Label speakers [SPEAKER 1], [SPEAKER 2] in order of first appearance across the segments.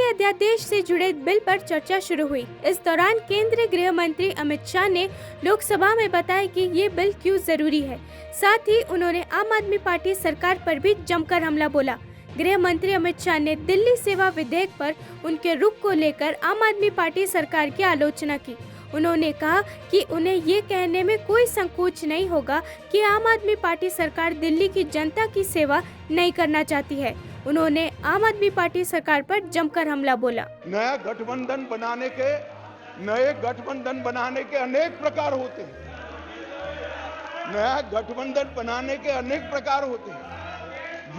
[SPEAKER 1] अध्यादेश से जुड़े बिल पर चर्चा शुरू हुई। इस दौरान केंद्रीय गृह मंत्री अमित शाह ने लोकसभा में बताया कि ये बिल क्यों जरूरी है। साथ ही उन्होंने आम आदमी पार्टी सरकार पर भी जमकर हमला बोला। गृह मंत्री अमित शाह ने दिल्ली सेवा विधेयक पर उनके रुख को लेकर आम आदमी पार्टी सरकार की आलोचना की। उन्होंने कहा कि उन्हें ये कहने में कोई संकोच नहीं होगा कि आम आदमी पार्टी सरकार दिल्ली की जनता की सेवा नहीं करना चाहती है। उन्होंने आम आदमी पार्टी सरकार पर जमकर हमला बोला।
[SPEAKER 2] नए गठबंधन बनाने के अनेक प्रकार होते हैं। नया गठबंधन बनाने के अनेक प्रकार होते हैं।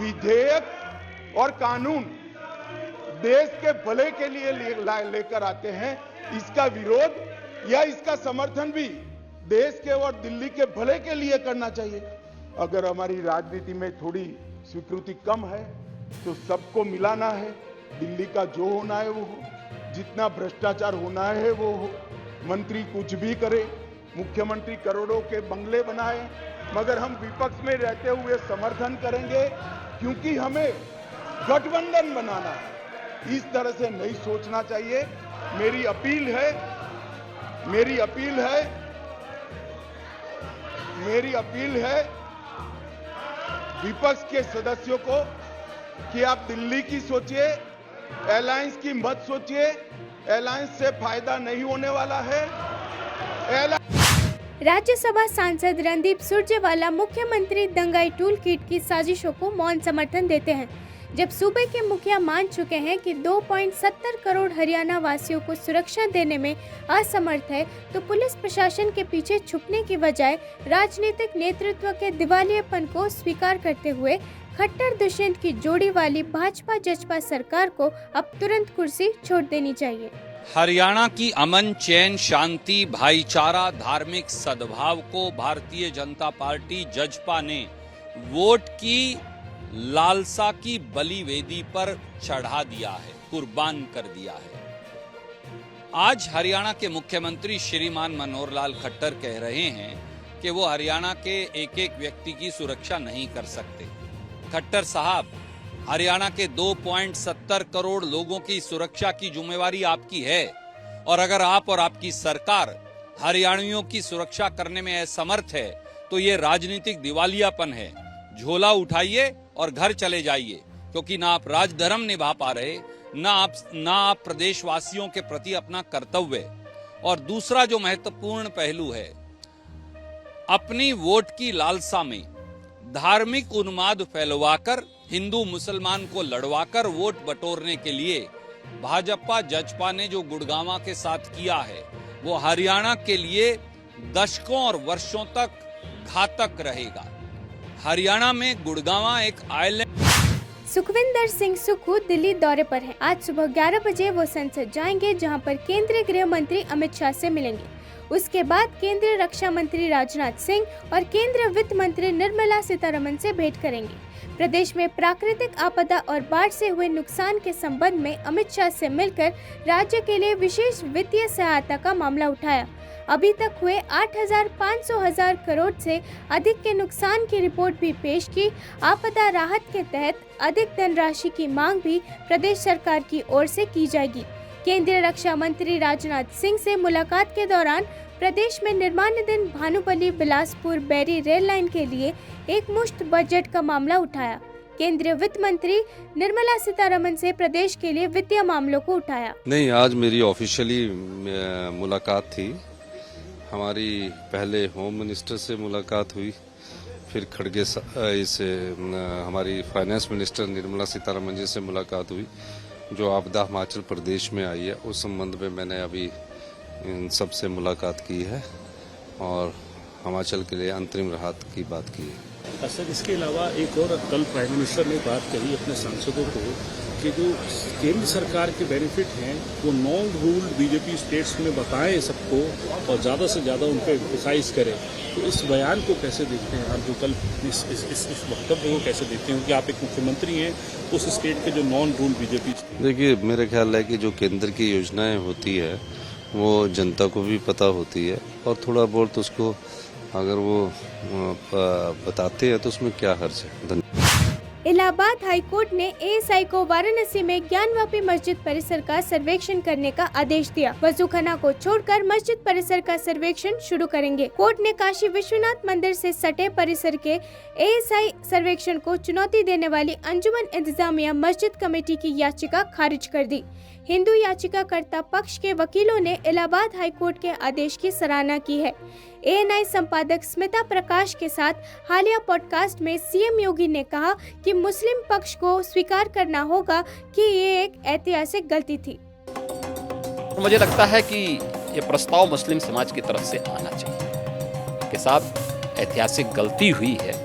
[SPEAKER 2] विधेयक और कानून देश के भले के लिए लेकर आते हैं। इसका विरोध या इसका समर्थन भी देश के और दिल्ली के भले के लिए करना चाहिए। अगर हमारी राजनीति में थोड़ी स्वीकृति कम है तो सबको मिलाना है। दिल्ली का जो होना है वो हो, जितना भ्रष्टाचार होना है वो हो। मंत्री कुछ भी करे, मुख्यमंत्री करोड़ों के बंगले बनाए, मगर हम विपक्ष में रहते हुए समर्थन करेंगे क्योंकि हमें गठबंधन बनाना है। इस तरह से नहीं सोचना चाहिए। मेरी अपील है विपक्ष के सदस्यों को कि आप दिल्ली की सोचिए, अलायंस की मत सोचिए। अलायंस से फायदा नहीं होने वाला है।
[SPEAKER 1] राज्यसभा सांसद रणदीप सुरजेवाला मुख्यमंत्री दंगाई टूल किट की साजिशों को मौन समर्थन देते हैं। जब सूबे के मुखिया मान चुके हैं कि 2.70 करोड़ हरियाणा वासियों को सुरक्षा देने में असमर्थ है, तो पुलिस प्रशासन के पीछे छुपने की बजाय राजनीतिक नेतृत्व के दिवालियेपन को स्वीकार करते हुए खट्टर दुष्यंत की जोड़ी वाली भाजपा जजपा सरकार को अब तुरंत कुर्सी छोड़ देनी चाहिए।
[SPEAKER 3] हरियाणा की अमन, चैन, शांति, भाईचारा, धार्मिक सद्भाव को भारतीय जनता पार्टी जजपा ने वोट की लालसा की बलि वेदी पर चढ़ा दिया है, कुर्बान कर दिया है। आज हरियाणा के मुख्यमंत्री श्रीमान मनोहर लाल खट्टर कह रहे हैं कि वो हरियाणा के एक एक व्यक्ति की सुरक्षा नहीं कर सकते। खट्टर साहब, हरियाणा के 2.70 करोड़ लोगों की सुरक्षा की जिम्मेवारी आपकी है, और अगर आप और आपकी सरकार हरियाणियों की सुरक्षा करने में असमर्थ है तो ये राजनीतिक दिवालियापन है। झोला उठाइए और घर चले जाइए, क्योंकि ना आप राजधर्म निभा पा रहे, ना आप प्रदेशवासियों के प्रति अपना कर्तव्य। और दूसरा जो महत्वपूर्ण पहलू है, अपनी वोट की लालसा में धार्मिक उन्माद फैलवाकर, हिंदू मुसलमान को लड़वाकर वोट बटोरने के लिए भाजपा जजपा ने जो गुड़गांवा के साथ किया है, वो हरियाणा के लिए दशकों और वर्षों तक घातक रहेगा। हरियाणा में गुड़गांवा एक आइलैंड।
[SPEAKER 1] सुखविंदर सिंह सुक्खू दिल्ली दौरे पर हैं। आज सुबह 11 बजे वो संसद जाएंगे, जहां पर केंद्रीय गृह मंत्री अमित शाह से मिलेंगे। उसके बाद केंद्रीय रक्षा मंत्री राजनाथ सिंह और केंद्रीय वित्त मंत्री निर्मला सीतारमण से भेंट करेंगे। प्रदेश में प्राकृतिक आपदा और बाढ़ से हुए नुकसान के संबंध में अमित शाह से मिलकर राज्य के लिए विशेष वित्तीय सहायता का मामला उठाया। अभी तक हुए 8,500 करोड़ से अधिक के नुकसान की रिपोर्ट भी पेश की। आपदा राहत के तहत अधिक धनराशि की मांग भी प्रदेश सरकार की ओर से की जाएगी। केंद्रीय रक्षा मंत्री राजनाथ सिंह से मुलाकात के दौरान प्रदेश में निर्माणाधीन भानुपल्ली बिलासपुर बैरी रेल लाइन के लिए एक मुश्त बजट का मामला उठाया। केंद्रीय वित्त मंत्री निर्मला सीतारमण से प्रदेश के लिए वित्तीय मामलों को उठाया।
[SPEAKER 4] नहीं, आज मेरी ऑफिशियली मुलाकात थी। हमारी पहले होम मिनिस्टर से मुलाकात हुई, फिर खड़गे से हमारी फाइनेंस मिनिस्टर निर्मला सीतारमण जी से मुलाकात हुई। जो आपदा हिमाचल प्रदेश में आई है, उस संबंध में मैंने अभी इन सब से मुलाकात की है और हिमाचल के लिए अंतरिम राहत की बात की है।
[SPEAKER 5] सर, इसके अलावा एक और कल प्राइम मिनिस्टर ने बात कही अपने सांसदों को कि जो केंद्र सरकार के बेनिफिट हैं वो नॉन रूल्ड बीजेपी स्टेट्स में बताएं सबको और ज़्यादा से ज़्यादा उन पर एम्फसाइज करें। तो इस बयान को कैसे देखते हैं आप, जो कल इस वक्तव्य को कैसे देखते हैं कि आप एक मुख्यमंत्री हैं उस स्टेट के जो नॉन रूल बीजेपी स्टेट?
[SPEAKER 4] देखिए, मेरा ख्याल है कि जो केंद्र की योजनाएं होती है वो जनता को भी पता होती है, और थोड़ा बहुत उसको अगर वो बताते हैं तो उसमें क्या हर्ज है। धन्यवाद।
[SPEAKER 1] इलाहाबाद हाई कोर्ट ने एएसआई को वाराणसी में ज्ञानवापी मस्जिद परिसर का सर्वेक्षण करने का आदेश दिया। वजूखाना को छोड़कर मस्जिद परिसर का सर्वेक्षण शुरू करेंगे। कोर्ट ने काशी विश्वनाथ मंदिर से सटे परिसर के एएसआई सर्वेक्षण को चुनौती देने वाली अंजुमन इंतजामिया मस्जिद कमेटी की याचिका खारिज कर दी। हिंदू याचिकाकर्ता पक्ष के वकीलों ने इलाहाबाद हाई कोर्ट के आदेश की सराहना की है। एएनआई संपादक स्मिता प्रकाश के साथ हालिया पॉडकास्ट में सीएम योगी ने कहा कि मुस्लिम पक्ष को स्वीकार करना होगा कि ये एक ऐतिहासिक गलती थी।
[SPEAKER 6] मुझे लगता है कि ये प्रस्ताव मुस्लिम समाज की तरफ से आना चाहिए कि साहब ऐतिहासिक गलती हुई है।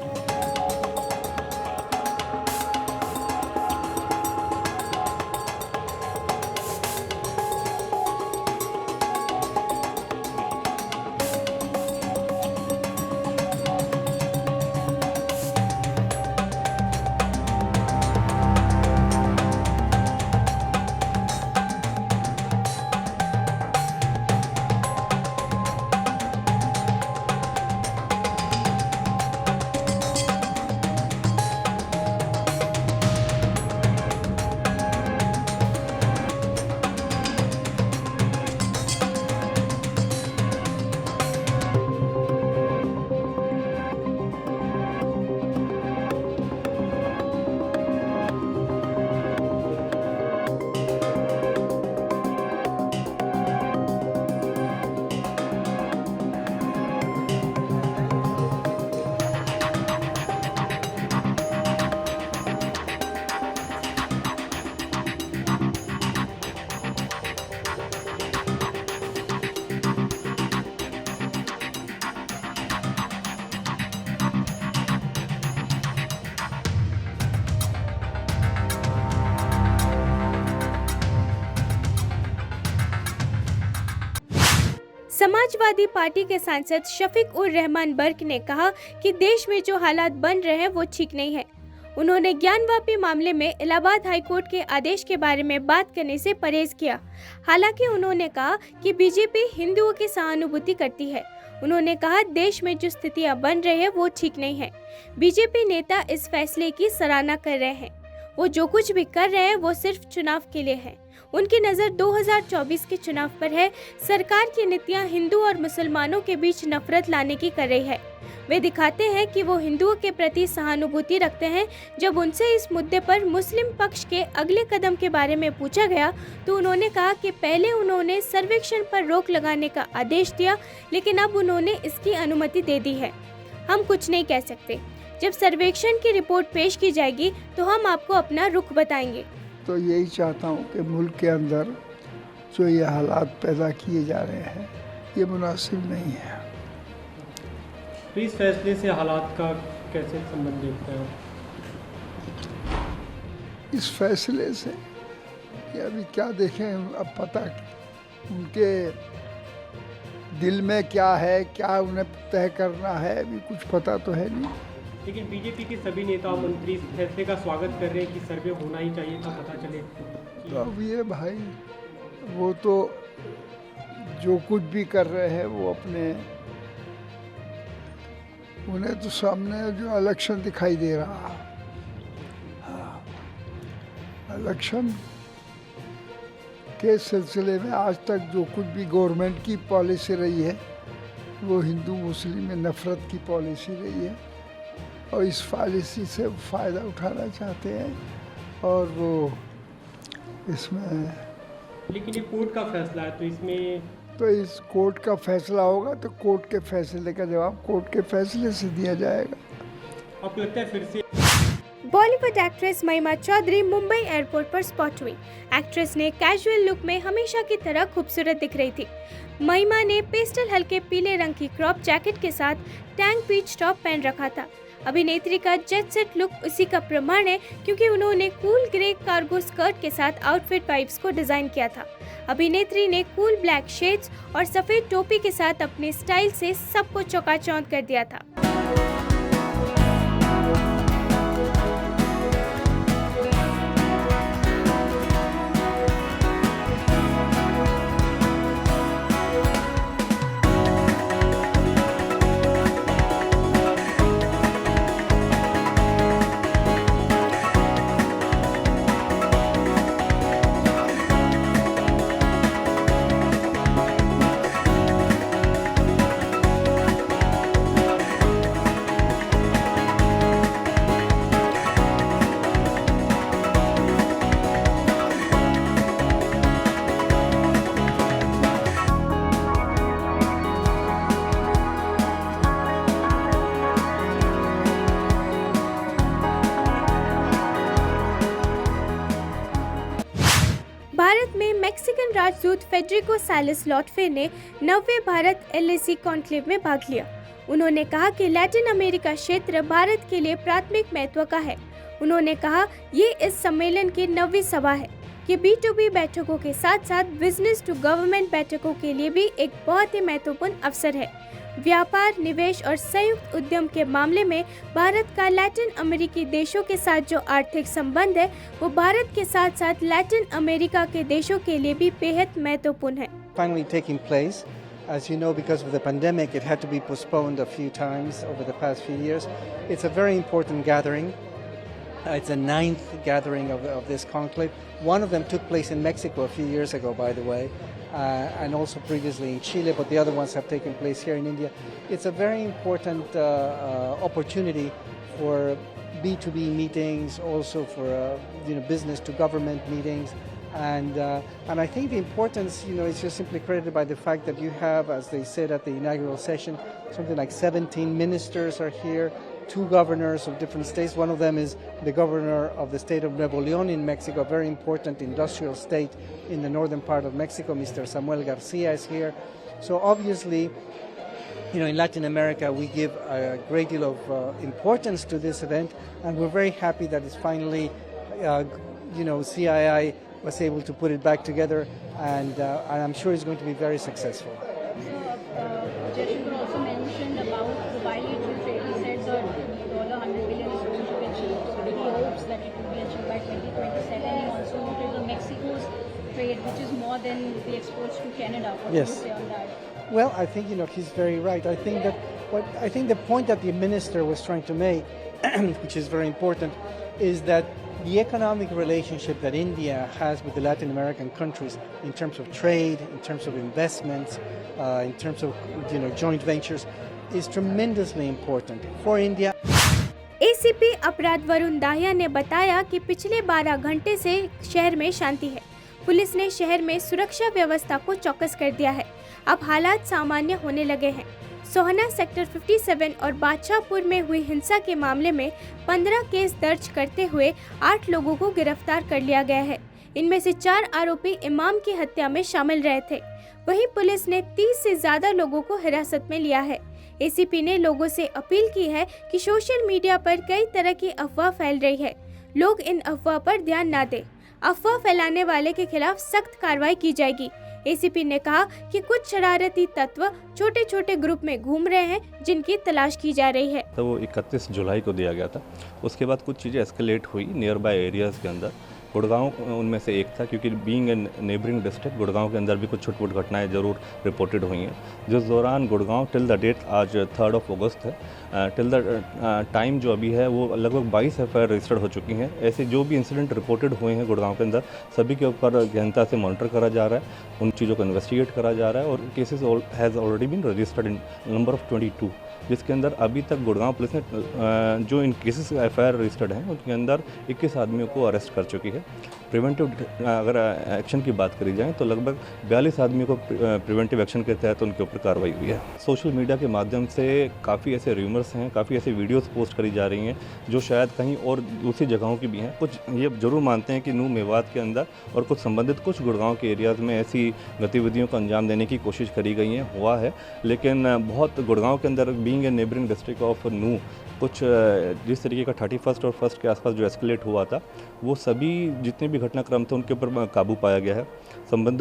[SPEAKER 1] समाजवादी पार्टी के सांसद शफीक उर रहमान बर्क ने कहा कि देश में जो हालात बन रहे हैं वो ठीक नहीं है। उन्होंने ज्ञानवापी मामले में इलाहाबाद हाई कोर्ट के आदेश के बारे में बात करने से परहेज किया। हालांकि उन्होंने कहा कि बीजेपी हिंदुओं की सहानुभूति करती है। उन्होंने कहा देश में जो स्थितियां बन रही है वो ठीक नहीं है। बीजेपी नेता इस फैसले की सराहना कर रहे हैं। वो जो कुछ भी कर रहे हैं वो सिर्फ चुनाव के लिए है। उनकी नज़र 2024 के चुनाव पर है। सरकार की नीतियां हिंदू और मुसलमानों के बीच नफरत लाने की कर रही है। वे दिखाते हैं कि वो हिंदुओं के प्रति सहानुभूति रखते हैं। जब उनसे इस मुद्दे पर मुस्लिम पक्ष के अगले कदम के बारे में पूछा गया तो उन्होंने कहा कि पहले उन्होंने सर्वेक्षण पर रोक लगाने का आदेश दिया, लेकिन अब उन्होंने इसकी अनुमति दे दी है। हम कुछ नहीं कह सकते। जब सर्वेक्षण की रिपोर्ट पेश की जाएगी तो हम आपको अपना रुख बताएंगे।
[SPEAKER 7] तो यही चाहता हूँ कि मुल्क के अंदर जो ये हालात पैदा किए जा रहे हैं ये मुनासिब नहीं है।
[SPEAKER 8] तो इस फैसले से हालात का कैसे संबंध देखते हैं?
[SPEAKER 7] इस फैसले से कि अभी क्या देखें, अब पता उनके दिल में क्या है, क्या उन्हें तय करना है, अभी कुछ पता तो है नहीं।
[SPEAKER 8] लेकिन बीजेपी के सभी नेता और मंत्री इस फैसले का स्वागत कर रहे हैं कि सर्वे होना ही चाहिए था, पता चले।
[SPEAKER 7] तो अब ये भाई वो तो जो कुछ भी कर रहे हैं वो अपने, उन्हें तो सामने जो इलेक्शन दिखाई दे रहा है, इलेक्शन के सिलसिले में आज तक जो कुछ भी गवर्नमेंट की पॉलिसी रही है वो हिंदू मुस्लिम में नफरत की पॉलिसी रही है और इस पॉलिसी से फ़ायदा उठाना चाहते हैं और वो इसमें।
[SPEAKER 8] लेकिन ये कोर्ट का फैसला है तो इसमें
[SPEAKER 7] तो इस कोर्ट का फैसला होगा तो कोर्ट के फैसले का जवाब कोर्ट के फैसले से दिया जाएगा।
[SPEAKER 8] आपको लगता है फिर से
[SPEAKER 1] बॉलीवुड एक्ट्रेस महिमा चौधरी मुंबई एयरपोर्ट पर स्पॉट हुई। एक्ट्रेस ने कैजुअल लुक में हमेशा की तरह खूबसूरत दिख रही थी। महिमा ने पेस्टल हल्के पीले रंग की क्रॉप जैकेट के साथ टैंक पीच टॉप पहन रखा था। अभिनेत्री का जेट सेट लुक उसी का प्रमाण है, क्योंकि उन्होंने कूल ग्रे कार्गो स्कर्ट के साथ आउटफिट वाइब्स को डिजाइन किया था। अभिनेत्री ने कूल ब्लैक शेड्स और सफेद टोपी के साथ अपने स्टाइल से सबको चौंकाचौंध कर दिया था। भारत में मैक्सिकन राजदूत फेडरिको सैलिस लॉटफे ने 90वें भारत LAC कॉन्क्लेव में भाग लिया। उन्होंने कहा कि लैटिन अमेरिका क्षेत्र भारत के लिए प्राथमिक महत्व का है। उन्होंने कहा ये इस सम्मेलन की 9वीं सभा है कि B2B बैठकों के साथ साथ बिजनेस टू गवर्नमेंट बैठकों के लिए भी एक बहुत ही महत्वपूर्ण अवसर है। व्यापार, निवेश और संयुक्त उद्यम के मामले में भारत का लैटिन अमेरिकी देशों के साथ जो आर्थिक संबंध है वो भारत के साथ साथ लैटिन अमेरिका के देशों के लिए भी बेहद महत्वपूर्ण है।
[SPEAKER 9] Finally taking place. As you know, because of the pandemic, it had to be postponed a few times over the past few years. It's a very important gathering. It's the 9th gathering of this conclave. One of them took place in Mexico a few years ago, by the way, and also previously in Chile, but the other ones have taken place here in India. It's a very important opportunity for B2B meetings, also for business to government meetings. And I think the importance, is just simply credited by the fact that you have, as they said at the inaugural session, something like 17 ministers are here, 2 governors of different states. One of them is the governor of the state of Nuevo León in Mexico, a very important industrial state in the northern part of Mexico. Mr. Samuel Garcia is here. So obviously, in Latin America, we give a great deal of importance to this event, and we're very happy that it's finally, CII was able to put it back together, and I'm sure it's going to be very successful.
[SPEAKER 10] Jaishankar also mentioned about the bilateral trade. He said that $100 billion is going to be achieved. So he hopes that it will be achieved by 2027. He also noted the Mexico's trade, which is more than the exports to Canada. What do you say on that?
[SPEAKER 9] Well, I think he's very right. I think the point that the minister was trying to make, which is very important, is that the economic relationship that India has with the Latin American countries in terms of trade, in terms of investments, in terms of joint ventures, is tremendously important for India.
[SPEAKER 1] ACP अपराध वरुण दाहिया ने बताया कि पिछले 12 घंटे से शहर में शांति है। पुलिस ने शहर में सुरक्षा व्यवस्था को चौकस कर दिया है। अब हालात सामान्य होने लगे हैं। सोहना सेक्टर 57 और बादशाहपुर में हुई हिंसा के मामले में 15 केस दर्ज करते हुए 8 लोगों को गिरफ्तार कर लिया गया है। इनमें से 4 आरोपी इमाम की हत्या में शामिल रहे थे। वहीं पुलिस ने 30 से ज्यादा लोगों को हिरासत में लिया है। ACP ने लोगों से अपील की है कि सोशल मीडिया पर कई तरह की अफवाह फैल रही है। लोग इन अफवाह पर ध्यान न दें। अफवाह फैलाने वाले के खिलाफ सख्त कार्रवाई की जाएगी। ACP ने कहा कि कुछ शरारती तत्व छोटे छोटे ग्रुप में घूम रहे हैं, जिनकी तलाश की जा रही है।
[SPEAKER 11] तो वो 31 जुलाई को दिया गया था। उसके बाद कुछ चीज़ें एस्केलेट हुई नियर बाय एरियाज़ के अंदर। गुड़गांव उनमें से एक था, क्योंकि being a neighbouring district Gurgaon के अंदर भी कुछ छोटी मोटी घटनाएं ज़रूर रिपोर्टेड हुई हैं। जिस दौरान गुड़गांव टिल द डेट आज 3 अगस्त है, टिल द टाइम जो अभी है वो लगभग 22 FIR रजिस्टर्ड हो चुकी हैं। ऐसे जो भी इंसिडेंट रिपोर्टेड हुए हैं गुड़गांव के अंदर, सभी के ऊपर गहनता से मॉनिटर करा जा रहा है, उन चीज़ों को इन्वेस्टिगेट करा जा रहा है और cases has already been registered in number of 22, जिसके अंदर अभी तक गुड़गांव पुलिस ने जो इन केसेस FIR रजिस्टर्ड हैं उनके अंदर 21 आदमियों को अरेस्ट कर चुकी है। प्रिवेंटिव अगर एक्शन की बात करी जाए तो लगभग 42 आदमियों को प्रिवेंटिव एक्शन के तहत उनके ऊपर कार्रवाई हुई है। सोशल मीडिया के माध्यम से काफ़ी ऐसे र्यूमर्स हैं, काफ़ी ऐसे वीडियोस पोस्ट करी जा रही हैं जो शायद कहीं और दूसरी जगहों की भी हैं। कुछ ये जरूर मानते हैं कि नूह मेवात के अंदर और कुछ संबंधित कुछ गुड़गांव के एरियाज़ में ऐसी गतिविधियों को अंजाम देने की कोशिश करी गई है, हुआ है, लेकिन बहुत गुड़गांव के अंदर being a neighbouring district of Nuh कुछ जिस तरीके का 31 और 1 के आसपास जो एस्केलेट हुआ था, वो सभी जितने भी घटनाक्रम थे उनके ऊपर काबू पाया गया है। संबंधित